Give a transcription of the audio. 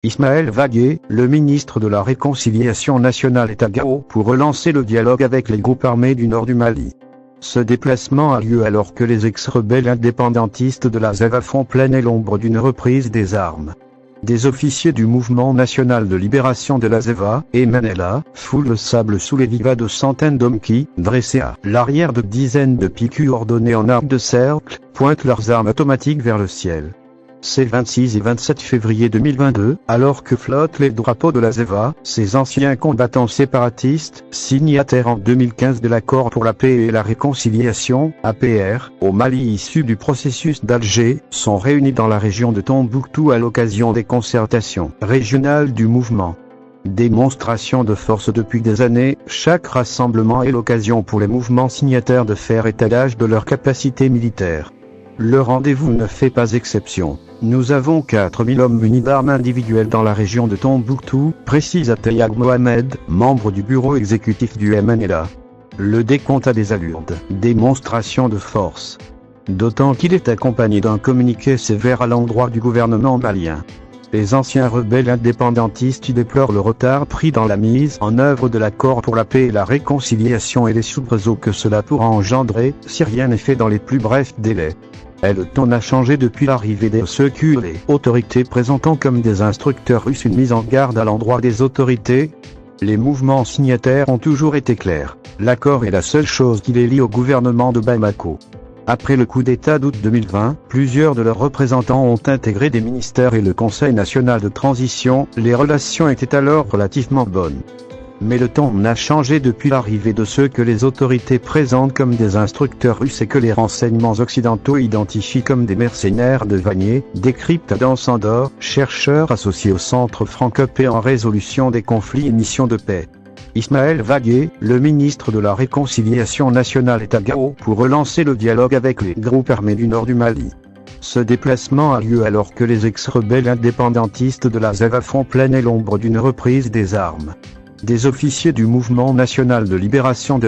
Ismaël Vagué, le ministre de la Réconciliation nationale est à Gao pour relancer le dialogue avec les groupes armés du nord du Mali. Ce déplacement a lieu alors que les ex-rebelles indépendantistes de la ZEVA font planer et l'ombre d'une reprise des armes. Des officiers du mouvement national de libération de la ZEVA, MNLA, foulent le sable sous les vivas de centaines d'hommes qui, dressés à l'arrière de dizaines de PQ ordonnés en arc de cercle, pointent leurs armes automatiques vers le ciel. C'est 26 et 27 février 2022, alors que flottent les drapeaux de la ZEVA, ces anciens combattants séparatistes, signataires en 2015 de l'accord pour la paix et la réconciliation, APR, au Mali issu du processus d'Alger, sont réunis dans la région de Tombouctou à l'occasion des concertations régionales du mouvement. Démonstration de force depuis des années, chaque rassemblement est l'occasion pour les mouvements signataires de faire étalage de leur capacité militaire. Le rendez-vous ne fait pas exception. Nous avons 4000 hommes munis d'armes individuelles dans la région de Tombouctou, précise Atayag Mohamed, membre du bureau exécutif du MNLA. Le décompte a des allures de démonstration de force. D'autant qu'il est accompagné d'un communiqué sévère à l'endroit du gouvernement malien. Les anciens rebelles indépendantistes y déplorent le retard pris dans la mise en œuvre de l'accord pour la paix et la réconciliation et les soubresauts que cela pourra engendrer, si rien n'est fait dans les plus brefs délais. Le ton a changé depuis l'arrivée de ceux que les autorités présentant comme des instructeurs russes, une mise en garde à l'endroit des autorités. Les mouvements signataires ont toujours été clairs. L'accord est la seule chose qui les lie au gouvernement de Bamako. Après le coup d'État d'août 2020, plusieurs de leurs représentants ont intégré des ministères et le Conseil national de transition. Les relations étaient alors relativement bonnes. Mais le ton a changé depuis l'arrivée de ceux que les autorités présentent comme des instructeurs russes et que les renseignements occidentaux identifient comme des mercenaires de Vanier, décrypte Adam Sandor, chercheur associé au Centre franco-européen en résolution des conflits et mission de paix. Ismaël Vagué, le ministre de la Réconciliation nationale est à Gao pour relancer le dialogue avec les groupes armés du nord du Mali. Ce déplacement a lieu alors que les ex-rebelles indépendantistes de la ZEVA font planer l'ombre d'une reprise des armes. Des officiers du mouvement national de libération de la